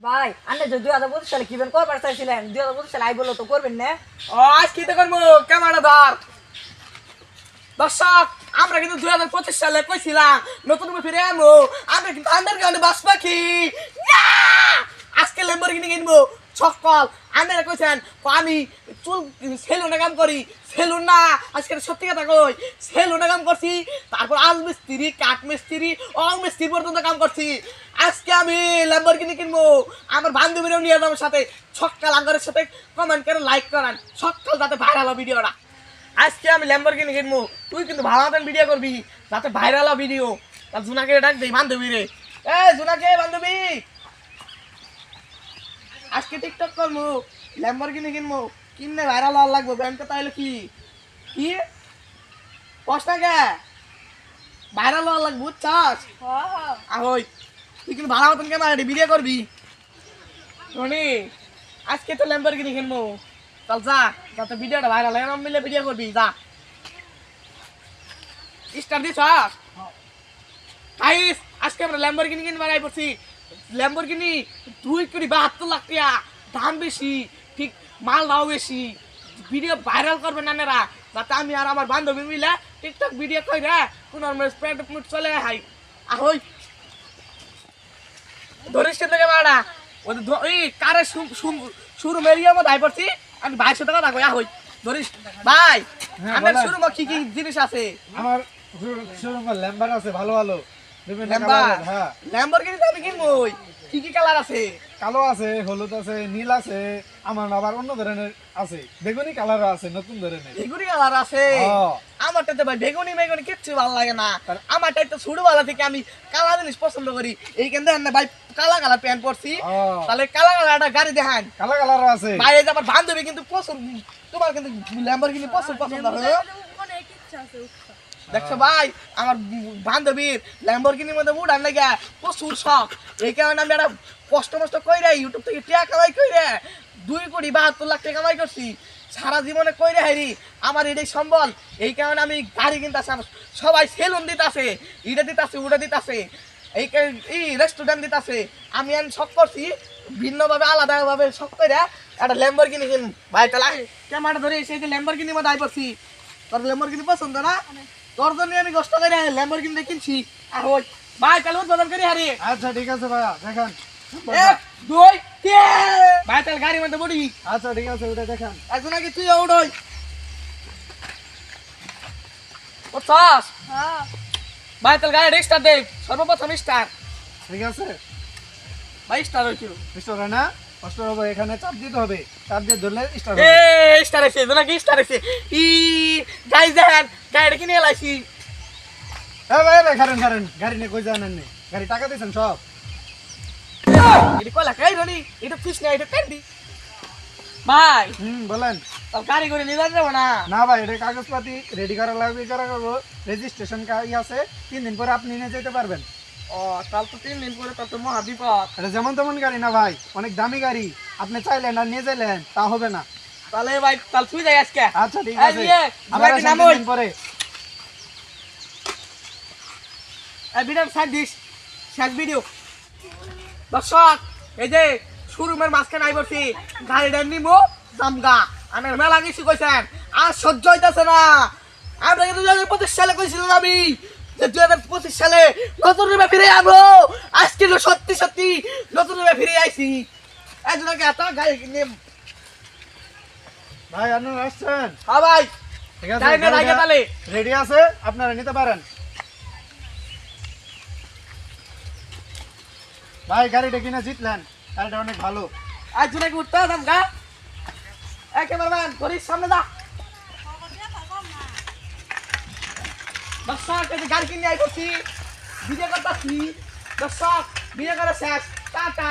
ভাই আপনি যে 2025 সালে কিবেন করবার চাইছিলেন 2025 সালে আই বললো তো করবেন না। আজ কি করবো ক্যামেরা ধর দর্শক আমরা কিন্তু 2025 সালে কইছিলাম নতুন ফিরে আমো আমরা কিন্তু আন্ডারগ্রাউন্ডে বাস পাখি আজকে ল্যাম্বরগিনি কিনবো সকল আমরা কইছেন আমি চুল সেলুনে কাম করি সেলুন না আজকে সত্যি কথা কই সেলুনে কাম করছি তারপর আল মিস্ত্রি কাঠ মিস্ত্রি অং মিস্ত্রি পর্যন্ত কাম করছি আজকে আমি ল্যাম্বরগিনি কিনবো আমার বান্ধবীরাও নিয়ে যাবো সাথে সকাল আঙ্গারের সাথে কমেন্ট করে লাইক করেন সকাল যাতে ভাইরাল হবে ভিডিওটা আজকে আমি ল্যাম্বরগিনি কিনবো তুই কিন্তু ভালো মতন ভিডিও করবি যাতে ভাইরাল হবে ভিডিও তার জুনাকে ডাক দেই বান্ধবী রে এ জুনাকে বান্ধবী আজকে টিকটক করবো ল্যাম্বরগিনি কিনবো কিনলে ভাইরাল হওয়ার লাগবে ব্যাংকে তাইলে কি কি পয়সাকে ভাইরাল হওয়ার লাগবে বুঝছাস ahoy তুই কিন্তু ভালো মতন কেন ভিডিও করবি রনি আজকে তো ল্যাম্বরগিনি কিনবো চল যা যাতে ভিডিওটা ভাইরাল হয় আমি মিলে ভিডিও করবি যা স্টার দিছ গাইস আজকে আমরা ল্যাম্বরগিনি কিনবার আই পড়ছি ল্যাম্বরগিনি 2.72 লাখ টাকা দাম বেশি ঠিক মাল দাও বেশি ভিডিও ভাইরাল করবে নানেরা যাতে আমি আর আমার বান্ধবী মিলে টিকটক ভিডিও কইরা কোন স্প্রেড মুড চলে হাই ahoy ধরিস থেকে মারা ওই কারে শুরু মেরিয়া মত আই পড়ছি আমি ভাইয়ের সাথে কথা কই ahoy ধরিস ভাই আমার শুরু কি কি জিনিস আছে আমার শুরু ল্যাম্বার আছে ভালো ভালো বিভিন্ন ল্যাম্বার কালার হ্যাঁ ল্যাম্বরগিনি আমি কিনবই কি কি কালার আছে কালো আছে হলুদ আছে নীল আছে আমার আবার অন্য ধরনের আছে বেগুনি কালারও আছে নতুন ধরনের বেগুনি কালার আছে আমারটাতে ভাই বেগুনি বেগুনি কিচ্ছু ভালো লাগে না আমারটাই তো ছোটবেলা থেকে আমি কালা জিনিস পছন্দ করি এইখান দেখেন না ভাই কালা কালার প্যান্ট পরছি তাহলে কালা কালারটা গাড়ি দেখান কালো কালারও আছে ভাই এই যে আমার বান্ধবী কিন্তু পছন্দ তোমার কিন্তু ল্যাম্বরগিনি পছন্দ হয় দেখছো ভাই আমার বান্ধবীর ল্যাম্বরগিনির মধ্যে উড়ান লাগা প্রচুর শখ এই কারণে আমি একটা কষ্ট মষ্ট কইরা ইউটিউব থেকে টাকা কামাই কইরা 2.72 লাখ টাকা কামাই করছি সারা জীবনে কইরা হারি আমার এটাই সম্বল এই কারণে আমি গাড়ি কিনতেছি সবাই সেলুন দিতেছে ইটা দিতেছে উড়া দিতেছে এই রেস্টুরেন্ট দিতেছে আমি শখ করছি ভিন্নভাবে আলাদাভাবে শখ কইরা একটা ল্যাম্বরগিনি কিন ভাই তাহলে ক্যামেরা ধরে সেই যে ল্যাম্বরগিনির মধ্যে আই পড়ছি তোর ল্যাম্বরগিনি পছন্দ না তোর জন্য আমি কষ্ট করে ল্যাম্বরগিনি কিনছি ahoy ভাই তাহলে উদ্বোধন করি হারি আচ্ছা ঠিক আছে ভাইয়া দেখেন 1 2 3 ভাই তাহলে গাড়ির মধ্যে বডি আচ্ছা ঠিক আছে ওটা দেখেন এখন নাকি তুই উড়ই ওছাস হ্যাঁ ভাই তাহলে গাড়ি স্টার্ট দে সর্বপ্রথম স্টার্ট ঠিক আছে ভাই স্টার্ট হইছিল স্টোর না কষ্ট হবে এখানে চাপ দিতে হবে চাপ দিয়ে ধরলে স্টার এ স্টার আছে নাকি স্টার আছে ই গাইস দেখেন গাড়ি কিনে লাইছি হ্যাঁ ভাই ভাই কারণ কারণ গাড়ি নিয়ে কই জানেন নি গাড়ি টাকা দিয়েছেন সব এটা কলা কাই রনি এটা ফিস না এটা ক্যান্ডি ভাই বলেন তাহলে গাড়ি করে নিয়ে যাবো না না ভাই এটা কাগজপাতি রেডি করা লাগবে করা করবো রেজিস্ট্রেশন আছে 3 দিন পরে আপনি নিয়ে যেতে পারবেন ও তাহলে তো 3 দিন পরে তার তো মহা বিপদ এটা যেমন তেমন গাড়ি না ভাই অনেক দামি গাড়ি আপনি চাইলেন আর নিয়ে যাইলেন তা হবে না তাহলে ভাই তাহলে তুই যাই আজকে আচ্ছা ঠিক আছে এই আবার নাম আসেন 3 দিন পরে এই ভিডিও সাইড দিস শেষ ভিডিও দর্শক এই যে শোরুমের মাঝখানে আই বসি গাড়িটা নিমো জামগা আমি মেলা কিছু কইছেন আর সহ্য হইতাছে না আমরা কিন্তু 2025 সালে কইছিলাম আমি যে 2025 সালে নতুন রূপে ফিরে আসবো আজকে তো সত্যি সত্যি নতুন রূপে ফিরে আইছি একজন এত গাড়ি কিনে ভাই আপনি আসছেন হ্যাঁ ভাই ঠিক আছে গাড়ি নিয়ে তাহলে রেডি আছে আপনারা নিতে পারেন ভাই গাড়িটা কিনে জিতলেন গাড়িটা অনেক ভালো আজ জুনাকে উঠতে জামগা একেবারে মান ঘড়ির সামনে যা দর্শক এই যে গাড়ি কিনে আই করছি ভিডিও করতেছি দর্শক ভিডিও করা শেষ টাটা